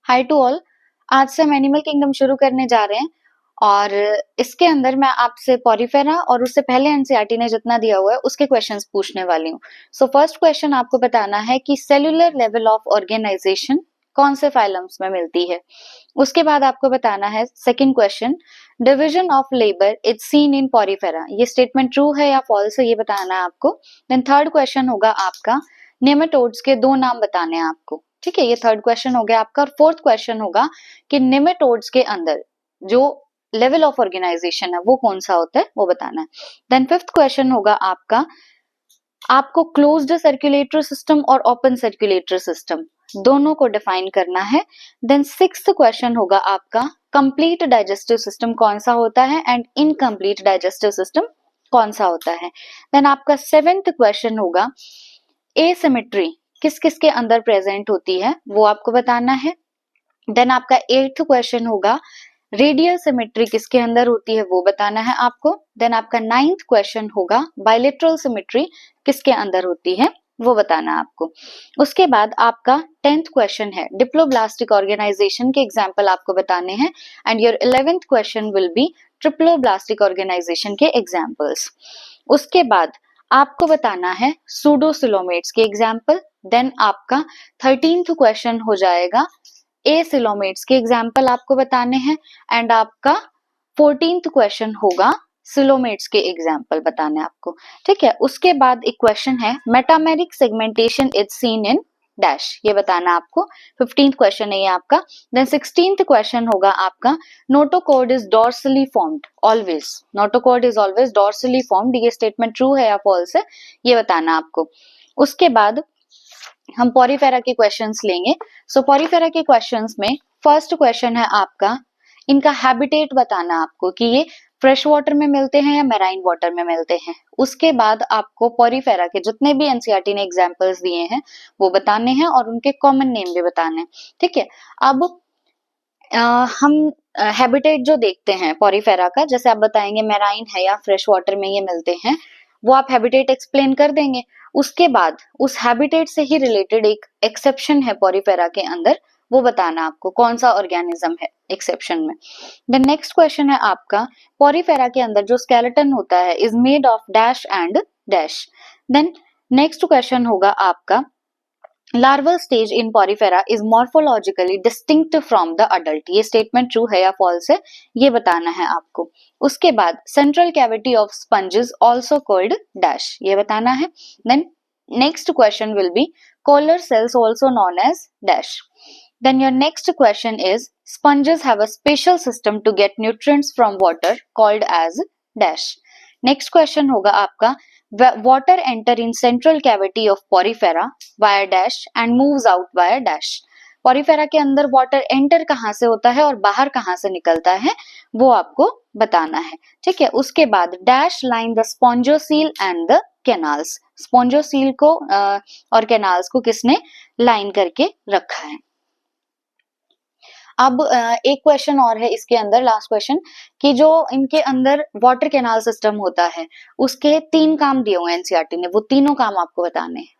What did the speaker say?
Hi to all. आज से हम एनिमल किंगडम शुरू करने जा रहे हैं और इसके अंदर मैं आपसे पॉरीफेरा और उससे पहले एनसीईआरटी ने जितना दिया हुआ है उसके क्वेश्चंस पूछने वाली हूँ। सो फर्स्ट क्वेश्चन आपको बताना है कि सेल्यूलर लेवल ऑफ ऑर्गेनाइजेशन कौन से फाइलम्स में मिलती है। उसके बाद आपको बताना है second question, division of labour is seen in Porifera, ये स्टेटमेंट ट्रू है या फॉल्स है ये बताना है आपको। देन थर्ड क्वेश्चन होगा आपका नेमेटोड्स के दो नाम बताने हैं आपको। ठीक है, ये थर्ड क्वेश्चन हो गया आपका। और फोर्थ क्वेश्चन होगा कि नेमेटोड्स के अंदर जो लेवल ऑफ ऑर्गेनाइजेशन है वो कौन सा होता है वो बताना है। देन फिफ्थ क्वेश्चन होगा आपका, आपको क्लोज्ड सर्कुलेटरी सिस्टम और ओपन सर्कुलेटरी सिस्टम दोनों को डिफाइन करना है। देन सिक्स्थ क्वेश्चन होगा आपका, कंप्लीट डाइजेस्टिव सिस्टम कौन सा होता है एंड इनकम्प्लीट डाइजेस्टिव सिस्टम कौन सा होता है। देन आपका सेवेंथ क्वेश्चन होगा, एसिमेट्री किस किस के अंदर प्रेजेंट होती है वो आपको बताना है। देन आपका एट्थ क्वेश्चन होगा, रेडियल सिमेट्री किसके अंदर होती है वो बताना है आपको। देन आपका नाइन्थ क्वेश्चन होगा, बायलेटरल सिमेट्री किसके अंदर होती है वो बताना है आपको। उसके बाद आपका टेंथ क्वेश्चन है, डिप्लोब्लास्टिक ऑर्गेनाइजेशन के एग्जाम्पल आपको बताने हैं and your 11th question will be triploblastic organization के एग्जाम्पल्स। उसके बाद आपको बताना है सूडोसिलोमेट्स के एग्जाम्पल। देन आपका 13th क्वेश्चन हो जाएगा, एसिलोमेट्स के एग्जाम्पल आपको बताने हैं एंड आपका 14th क्वेश्चन होगा सिलोमेट्स के एग्जाम्पल बताने हैं आपको। ठीक है, उसके बाद एक क्वेश्चन है, metameric segmentation is seen in dash, ये बताना आपको। 15th क्वेश्चन है ये आपका। देन 16th क्वेश्चन होगा आपका, notochord is dorsally formed always, notochord is always dorsally formed, ये स्टेटमेंट ट्रू है या फॉल्स है ये बताना आपको। उसके बाद हम पॉरीफेरा के क्वेश्चंस लेंगे। सो पॉरीफेरा के क्वेश्चंस में फर्स्ट क्वेश्चन है आपका, इनका हैबिटेट बताना आपको कि ये फ्रेश वाटर में मिलते हैं या मैराइन वाटर में मिलते हैं। उसके बाद आपको पॉरीफेरा के जितने भी एनसीईआरटी ने एग्जांपल्स दिए हैं वो बताने हैं और उनके कॉमन नेम भी बताने हैं। ठीक है, अब हम हैबिटेट जो देखते हैं पॉरीफेरा का, जैसे आप बताएंगे मैराइन है या फ्रेश वाटर में ये मिलते हैं, वो आप हैबिटेट एक्सप्लेन कर देंगे। उसके बाद उस हैबिटेट से ही रिलेटेड एक एक्सेप्शन है पॉरीफेरा के अंदर, वो बताना आपको कौन सा ऑर्गेनिज्म है एक्सेप्शन में। देन नेक्स्ट क्वेश्चन है आपका, पॉरीफेरा के अंदर जो स्केलेटन होता है is made of dash and dash. Then next question होगा आपका, larval stage in porifera is morphologically distinct from the adult, ये स्टेटमेंट ट्रू है या फॉल्स है ये बताना है आपको। उसके बाद central cavity of sponges also called dash, ये बताना है। Then next question will be, collar cells also known as dash. Then your next question is, sponges have a special system to get nutrients from water called as dash. Next question होगा आपका, water enter in central cavity of porifera via dash and moves out via dash. Porifera के अंदर water enter कहाँ से होता है और बाहर कहाँ से निकलता है वो आपको बताना है। ठीक है, उसके बाद dash line the spongocoel and the canals, spongocoel को और कैनाल्स को किसने लाइन करके रखा है। अब एक क्वेश्चन और है इसके अंदर, लास्ट क्वेश्चन, कि जो इनके अंदर वाटर कैनाल सिस्टम होता है उसके 3 काम दिए हुए हैं एनसीईआरटी ने, वो तीनों काम आपको बताने हैं।